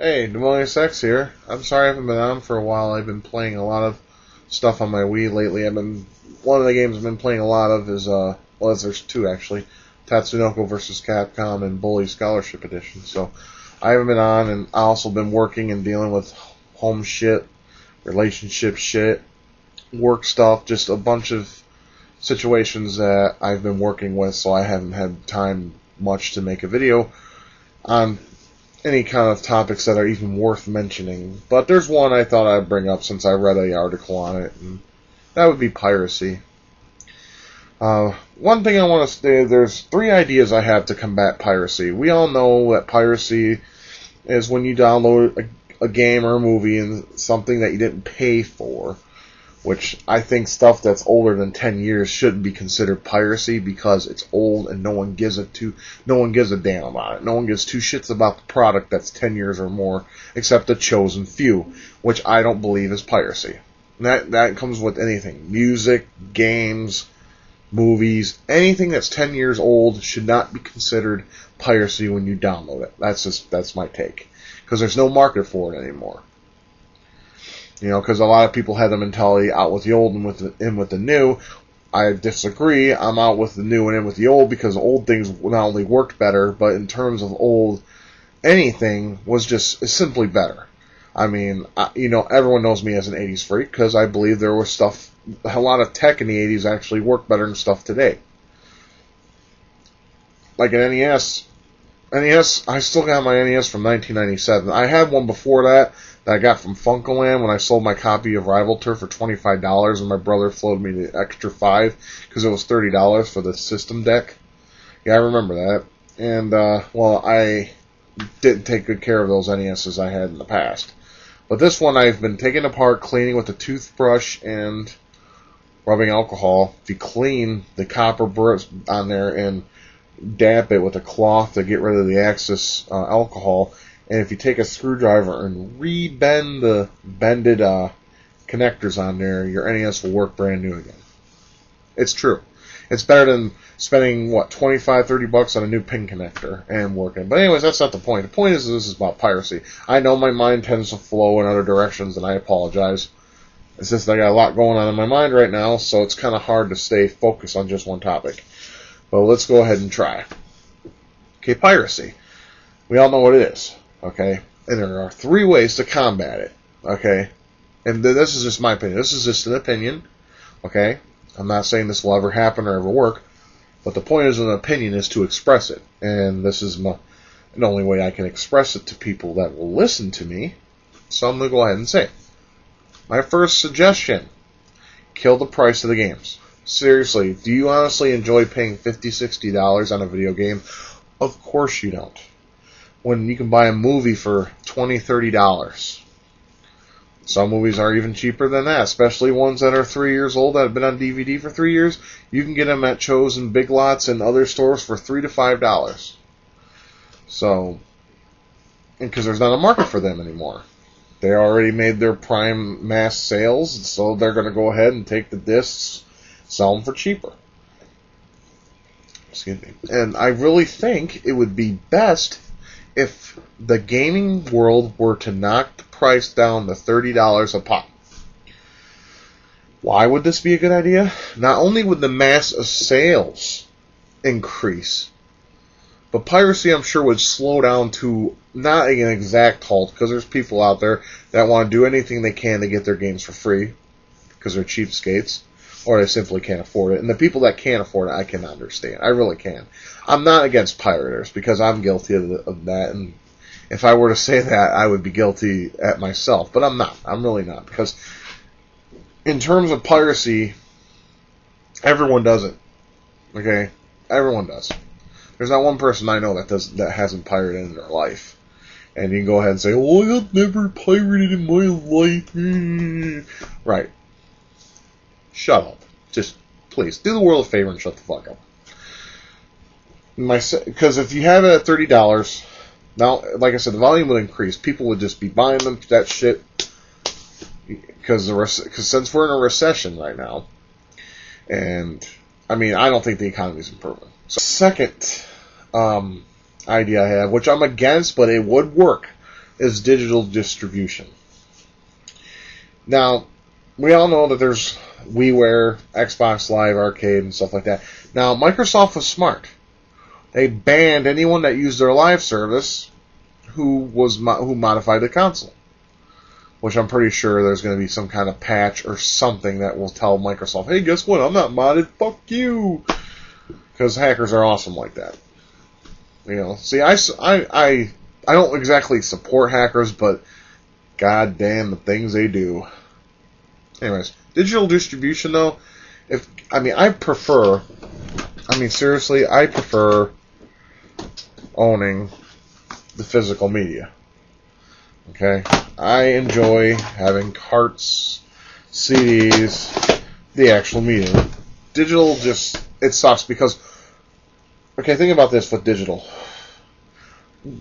Hey, Demolius X here. I'm sorry I haven't been on for a while. I've been playing a lot of stuff on my Wii lately. One of the games I've been playing a lot of is there's two actually, Tatsunoko vs. Capcom and Bully Scholarship Edition. So I haven't been on, and I also been working and dealing with home shit, relationship shit, work stuff, just a bunch of situations that I've been working with. So I haven't had time much to make a video on any kind of topics that are even worth mentioning. But there's one I thought I'd bring up since I read an article on it, and that would be piracy. One thing I want to say, there's three ideas I have to combat piracy. We all know that piracy is when you download a game or a movie and something that you didn't pay for, which I think stuff that's older than 10 years shouldn't be considered piracy because it's old and no one gives a damn about it. No one gives two shits about the product that's 10 years or more, except the chosen few, which I don't believe is piracy. And that comes with anything. Music, games, movies, anything that's 10 years old should not be considered piracy when you download it. That's my take. Because there's no market for it anymore. You know, because a lot of people had the mentality out with the old and in with the new. I disagree. I'm out with the new and in with the old because old things not only worked better, but in terms of old, anything was just simply better. I mean, everyone knows me as an 80s freak because I believe there was a lot of tech in the 80s actually worked better than stuff today. Like an NES. I still got my NES from 1997. I had one before that I got from Funkoland when I sold my copy of Rival Turf for $25, and my brother floated me the extra $5 because it was $30 for the system deck. Yeah, I remember that. And, I didn't take good care of those NESs I had in the past. But this one I've been taking apart, cleaning with a toothbrush and rubbing alcohol. If you clean the copper bricks on there and damp it with a cloth to get rid of the excess alcohol, and if you take a screwdriver and re-bend the bended connectors on there, your NES will work brand new again. It's true. It's better than spending, $25, $30 on a new pin connector and working. But anyways, that's not the point. The point is this is about piracy. I know my mind tends to flow in other directions, and I apologize. It's just I got a lot going on in my mind right now, so it's kind of hard to stay focused on just one topic. But let's go ahead and try. Okay, piracy. We all know what it is. Okay? And there are three ways to combat it. Okay? And this is just my opinion. This is just an opinion. Okay? I'm not saying this will ever happen or ever work. But the point is, an opinion is to express it. And this is the only way I can express it to people that will listen to me. So I'm going to go ahead and say it. My first suggestion. Kill the price of the games. Seriously, do you honestly enjoy paying $50, $60 on a video game? Of course you don't. When you can buy a movie for $20, $30. Some movies are even cheaper than that, especially ones that are 3 years old that have been on DVD for 3 years. You can get them at Chosen, Big Lots, and other stores for $3 to $5. So, because there's not a market for them anymore. They already made their prime mass sales, so they're going to go ahead and take the discs, sell them for cheaper. Excuse me. And I really think it would be best if the gaming world were to knock the price down to $30 a pop. Why would this be a good idea? Not only would the mass of sales increase, but piracy, I'm sure, would slow down to not an exact halt, because there's people out there that want to do anything they can to get their games for free, because they're cheapskates, or they simply can't afford it. And the people that can't afford it, I can understand. I really can. I'm not against pirators, because I'm guilty of that, and if I were to say that, I would be guilty at myself. But I'm not. I'm really not, because in terms of piracy, everyone does it. Okay? Everyone does. There's not one person I know that hasn't pirated in their life. And you can go ahead and say, "Oh, I've never pirated in my life." Right. Shut up. Just, please, do the world a favor and shut the fuck up. Because if you have it at $30, now, like I said, the volume would increase. People would just be buying them, that shit. Because since we're in a recession right now, and, I don't think the economy's improving. So, second idea I have, which I'm against, but it would work is digital distribution. Now, we all know that there's WiiWare, Xbox Live Arcade, and stuff like that. Now, Microsoft was smart. They banned anyone that used their live service who modified the console. Which I'm pretty sure there's going to be some kind of patch or something that will tell Microsoft, hey, guess what? I'm not modded. Fuck you. Because hackers are awesome like that. You know, see, I don't exactly support hackers, but goddamn the things they do. Anyways, digital distribution though, seriously, I prefer owning the physical media. Okay? I enjoy having carts, CDs, the actual media. Digital it sucks because, okay, think about this with digital.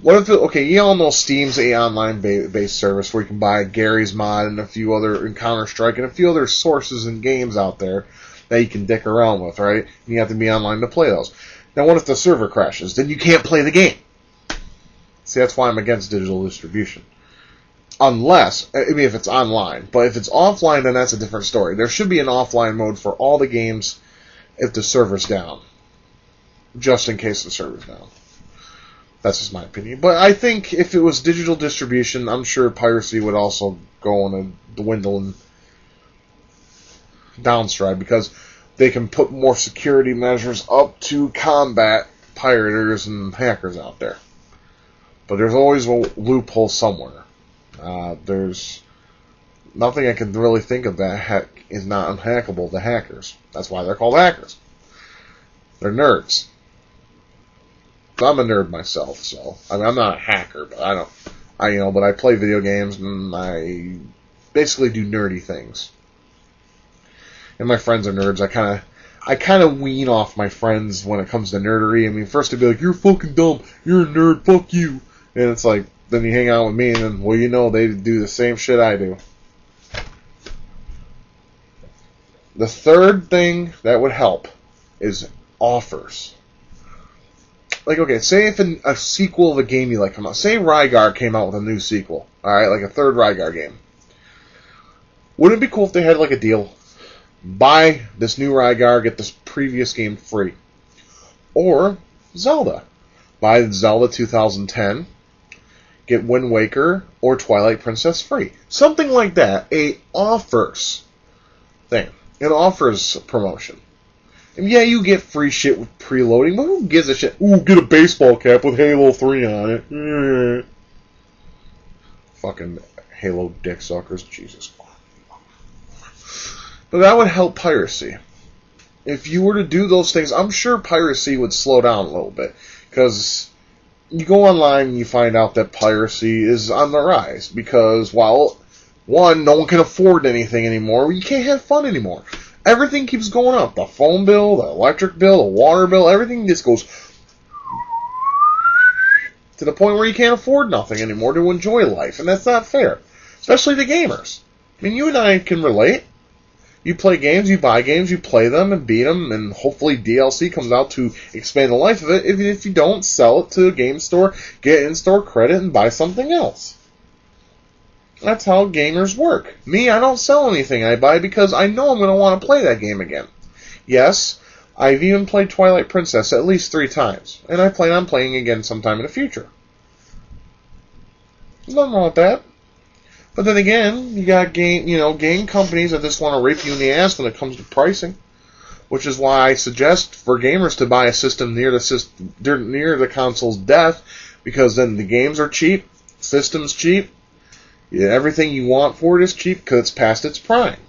What if you all know Steam's a online based service where you can buy Gary's Mod and a few other, and Counter-Strike and a few other sources and games out there that you can dick around with, right? And you have to be online to play those. Now what if the server crashes? Then you can't play the game. See, that's why I'm against digital distribution. Unless, if it's online. But if it's offline, then that's a different story. There should be an offline mode for all the games if the server's down. Just in case the server's down. That's just my opinion. But I think if it was digital distribution, I'm sure piracy would also go on a dwindling downstride because they can put more security measures up to combat pirators and hackers out there. But there's always a loophole somewhere. There's nothing I can really think of that is not unhackable to hackers. That's why they're called hackers. They're nerds. I'm a nerd myself, so I'm not a hacker, but but I play video games and I basically do nerdy things. And my friends are nerds. I kind of wean off my friends when it comes to nerdery. First they'd be like, "You're fucking dumb. You're a nerd. Fuck you." And it's like, then you hang out with me, and then, they do the same shit I do. The third thing that would help is offers. Like, okay, say if a sequel of a game you like come out. Say Rygar came out with a new sequel. Alright, like a third Rygar game. Wouldn't it be cool if they had, like, a deal? Buy this new Rygar, get this previous game free. Or Zelda. Buy Zelda 2010, get Wind Waker or Twilight Princess free. Something like that. A offers thing. An offers promotion. And yeah, you get free shit with preloading, but who gives a shit? Ooh, get a baseball cap with Halo 3 on it. Fucking Halo dick suckers. Jesus. But that would help piracy. If you were to do those things, I'm sure piracy would slow down a little bit. Because you go online and you find out that piracy is on the rise. Because, well, one, no one can afford anything anymore. You can't have fun anymore. Everything keeps going up. The phone bill, the electric bill, the water bill, everything just goes to the point where you can't afford nothing anymore to enjoy life. And that's not fair. Especially the gamers. You and I can relate. You play games, you buy games, you play them and beat them, and hopefully DLC comes out to expand the life of it. Even if you don't, sell it to a game store, get in-store credit, and buy something else. That's how gamers work. Me, I don't sell anything I buy because I know I'm going to want to play that game again. Yes, I've even played Twilight Princess at least 3 times, and I plan on playing again sometime in the future. Nothing wrong with that. But then again, you got game companies that just want to rape you in the ass when it comes to pricing, which is why I suggest for gamers to buy a system near the console's death, because then the games are cheap, system's cheap. Yeah, everything you want for it is cheap because it's past its prime.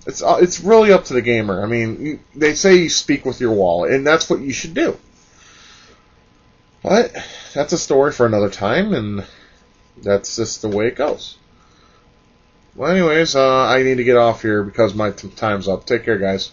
It's really up to the gamer. They say you speak with your wallet, and that's what you should do. But that's a story for another time, and that's just the way it goes. Well, anyways, I need to get off here because my time's up. Take care, guys.